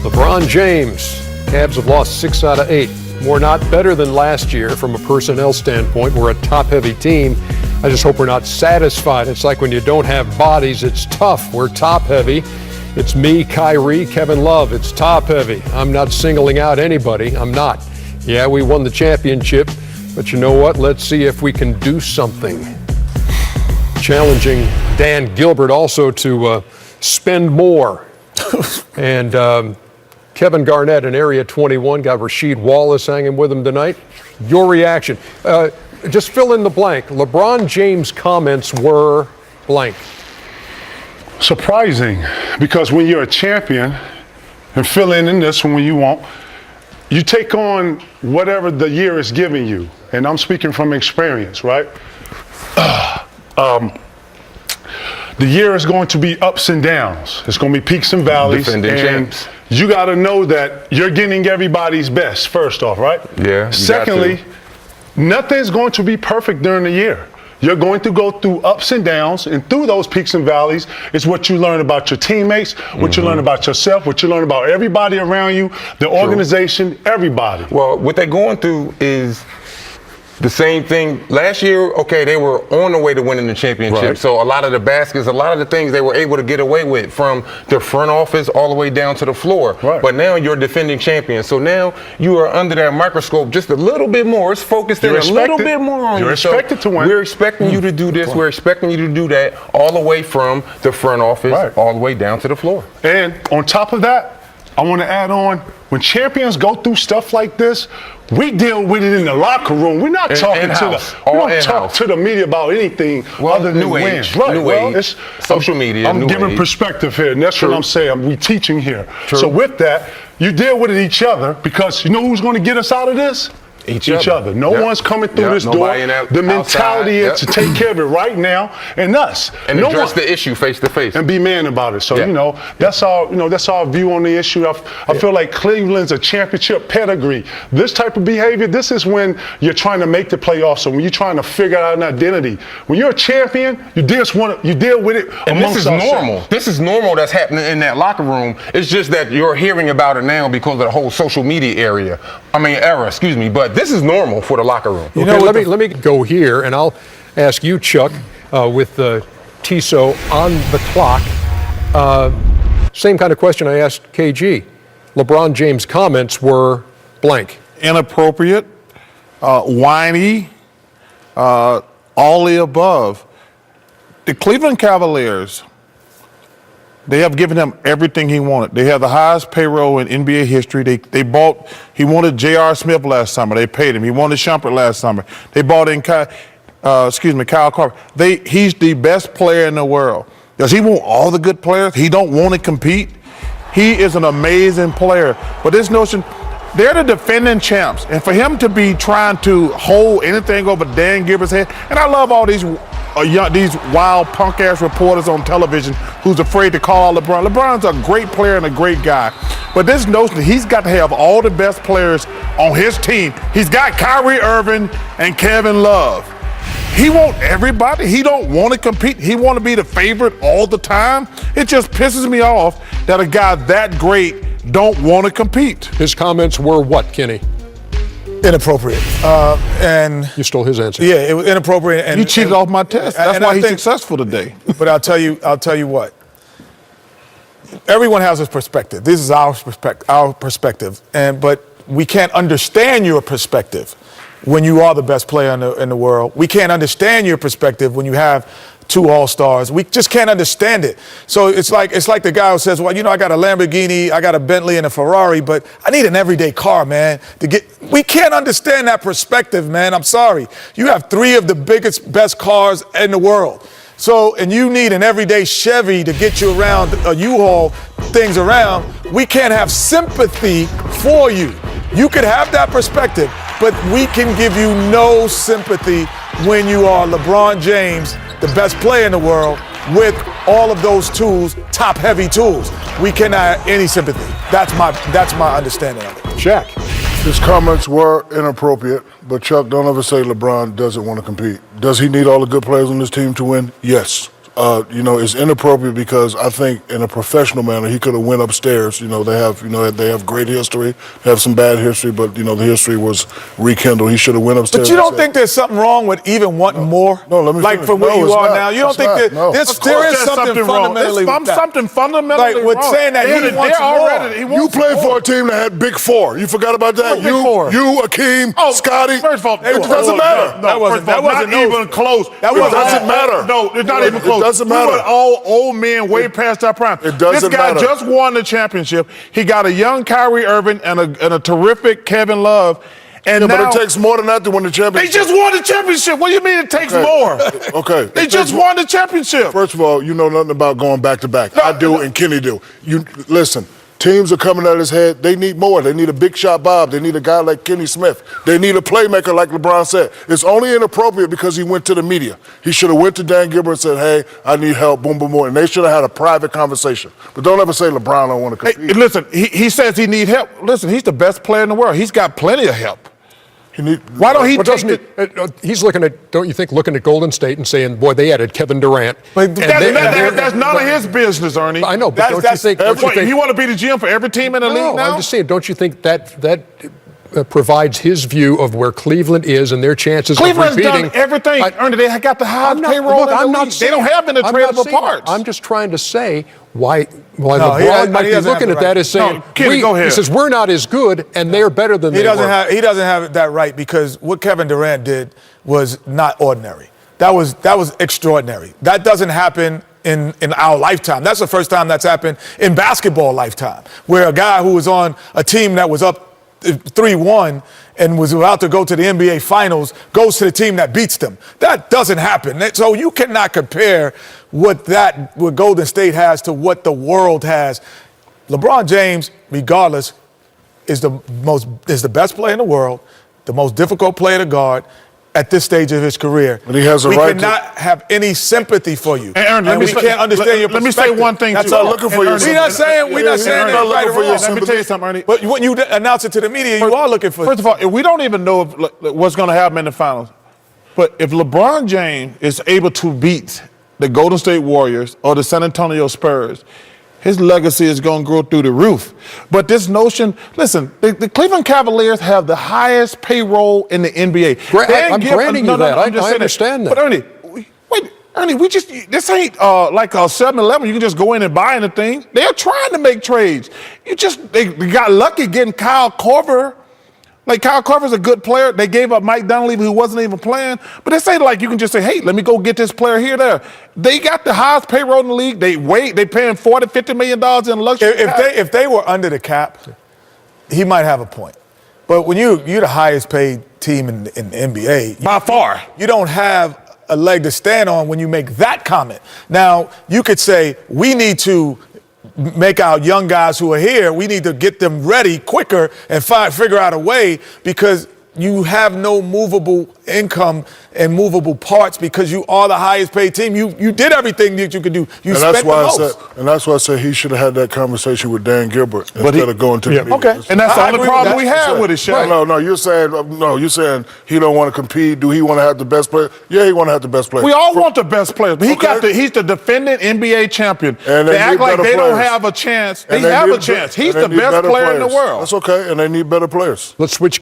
LeBron James. Cavs have lost 6 out of 8. We're not better than last year from a personnel standpoint. We're a top-heavy team. I just hope we're not satisfied. It's like when you don't have bodies, it's tough. We're top-heavy. It's me, Kyrie, Kevin Love. It's top-heavy. I'm not singling out anybody. I'm not. Yeah, we won the championship, but you know what? Let's see if we can do something. Challenging Dan Gilbert also to spend more. And Kevin Garnett in Area 21 got Rasheed Wallace hanging with him tonight. Your reaction. Just fill in the blank. LeBron James' comments were blank. Surprising, because when you're a champion, and fill in this one when you want, you take on whatever the year is giving you. And I'm speaking from experience, right? The year is going to be ups and downs. It's going to be peaks and valleys. Defending champs. You got to know that you're getting everybody's best, first off, right? Yeah. Secondly, nothing's going to be perfect during the year. You're going to go through ups and downs, and through those peaks and valleys is what you learn about your teammates, what you learn about yourself, what you learn about everybody around you, the organization, everybody. Well, what they're going through is the same thing. Last year, okay, they were on the way to winning the championship. Right. So a lot of the baskets, a lot of the things they were able to get away with from the front office all the way down to the floor. Right. But now you're defending champion. So now you are under that microscope just a little bit more. It's focused in a little bit more on you. You're expected to win. We're expecting you to do this. We're expecting you to do that all the way from the front office all the way down to the floor. And on top of that, I want to add on, when champions go through stuff like this, we deal with it in the locker room. We're not talking to the media about anything other than wins. Right. New age, social media. I'm giving perspective here, and that's what I'm saying. We teaching here. True. So with that, you deal with it each other, because you know who's going to get us out of this? Each other. No one's coming through this door. The mentality is to take care of it right now, and us. And address the issue face to face. And be man about it. So, you know, that's our view on the issue. I feel like Cleveland's a championship pedigree. This type of behavior, this is when you're trying to make the playoffs. So when you're trying to figure out an identity. When you're a champion, you deal with it and this is normal. This is normal that's happening in that locker room. It's just that you're hearing about it now because of the whole social media era, excuse me. But this is normal for the locker room. You know, let me go here, and I'll ask you, Chuck, with Tissot on the clock. Same kind of question I asked KG. LeBron James' comments were blank. Inappropriate, whiny, all the above. The Cleveland Cavaliers, they have given him everything he wanted. They have the highest payroll in NBA history. He wanted J.R. Smith last summer. They paid him. He wanted Shumpert last summer. They bought in Kyle Korver. He's the best player in the world. Does he want all the good players? He don't want to compete? He is an amazing player. But this notion, they're the defending champs. And for him to be trying to hold anything over Dan Gilbert's head, and I love all these wild punk-ass reporters on television who's afraid to call LeBron. LeBron's a great player and a great guy. But this notion that he's got to have all the best players on his team. He's got Kyrie Irving and Kevin Love. He wants everybody. He don't want to compete. He want to be the favorite all the time. It just pisses me off that a guy that great don't want to compete. His comments were what, Kenny? Inappropriate. And you stole his answer. Yeah, it was inappropriate. And you cheated off my test. That's why he's successful today. But I'll tell you what. Everyone has his perspective. This is our perspective. But we can't understand your perspective when you are the best player in the world. We can't understand your perspective when you have 2 All-Stars. We just can't understand it. So it's like the guy who says, well, you know, I got a Lamborghini, I got a Bentley and a Ferrari, but I need an everyday car, man, we can't understand that perspective, man. I'm sorry. You have 3 of the best cars in the world. So, and you need an everyday Chevy to get you around, a U-Haul things around. We can't have sympathy for you. You could have that perspective, but we can give you no sympathy when you are LeBron James, the best player in the world, with all of those tools, top-heavy tools. We cannot have any sympathy. That's my understanding of it. Shaq. His comments were inappropriate, but Chuck, don't ever say LeBron doesn't want to compete. Does he need all the good players on this team to win? Yes. is inappropriate because I think in a professional manner he could have went upstairs. They have great history, they have some bad history, but the history was rekindled. He should have went upstairs. But you don't think there's something wrong with even wanting more? No, let me like finish. from where No, you it's are not. now. You don't It's think not. that No. there is There's something fundamentally wrong. with that. Something fundamentally like with wrong. saying that he wants more. You played for a team that had big four. You forgot about that? Big four? You, Akeem, Scotty. First of all, it doesn't matter. No, that wasn't even close. That It doesn't matter. No, it's not even close. It doesn't matter. We were all old men way past our prime. It doesn't This guy matter. just won the championship. He got a young Kyrie Irving and a terrific Kevin Love. And But now, it takes more than that to win the they championship. just won the championship. What do you mean it takes more? Okay. They just won the championship. First of all, you know nothing about going back to back. I do, and Kenny do. You listen. Teams are coming at his head. They need more. They need a big shot Bob. They need a guy like Kenny Smith. They need a playmaker like LeBron said. It's only inappropriate because he went to the media. He should have went to Dan Gilbert and said, hey, I need help, boom, boom, boom. And they should have had a private conversation. But don't ever say LeBron don't want to compete. Hey, listen, he says he need help. Listen, he's the best player in the world. He's got plenty of help. Why don't he But take doesn't he's looking at, don't you think, looking at Golden State and saying, boy, they added Kevin Durant. But That's none of his business, Ernie. I know, but don't you think You want to be the GM for every team in the league now? I'm just saying, don't you think that provides his view of where Cleveland is and their chances Cleveland's of repeating? done everything. Ernie, they got the highest payroll in the league. They don't have any tradable parts. I'm just trying to say why No, LeBron might he be doesn't looking have at the that right. as saying, No, Kenny, go ahead. he says, we're not as good and they're better than they were. He doesn't have that right because what Kevin Durant did was not ordinary. That was extraordinary. That doesn't happen in our lifetime. That's the first time that's happened in basketball lifetime, where a guy who was on a team that was up 3-1 and was about to go to the NBA Finals goes to the team that beats them. That doesn't happen. So you cannot compare what Golden State has to what the world has. LeBron James, regardless, is the best player in the world, the most difficult player to guard at this stage of his career. But he has a we right cannot have any sympathy for you. And we can't understand your Let me perspective. say one thing. That's too. all. looking for your We're not saying Ernie, it's right or for your wrong. Let me tell you something, Ernie. But when you announce it to the media, you are looking for. First of all, we don't even know what's going to happen in the finals. But if LeBron James is able to beat the Golden State Warriors or the San Antonio Spurs, his legacy is going to grow through the roof. But this notion, listen, the Cleveland Cavaliers have the highest payroll in the NBA. I'm granting you that. I understand that. But Ernie, Ernie, this ain't like a 7-Eleven. You can just go in and buy anything. They're trying to make trades. They got lucky getting Kyle Korver. Like, Kyle Korver's a good player. They gave up Mike Dunleavy, who wasn't even playing. But they say, like, you can just say, hey, let me go get this player here, there. They got the highest payroll in the league. They paying $40, $50 million in luxury. If they were under the cap, he might have a point. But when you're the highest paid team in the NBA, by far, you don't have a leg to stand on when you make that comment. Now, you could say, we need to make our young guys who are here, we need to get them ready quicker and figure out a way, because you have no movable income and movable parts because you are the highest paid team. You did everything that you could do. You spent the most. And that's why I said he should have had that conversation with Dan Gilbert instead of going to the media. Okay. And that's the I only agree problem with we that. have with it, Shaq. No, you're saying he don't want to compete. Do he want to have the best player? Yeah, he want to have the best player. We all want the best players, but he's the defending NBA champion. And they they act need like better they don't players. have a chance. They And they have need a chance. be- He's and the they need best better player in the players. world. That's okay, and they need better players. Let's switch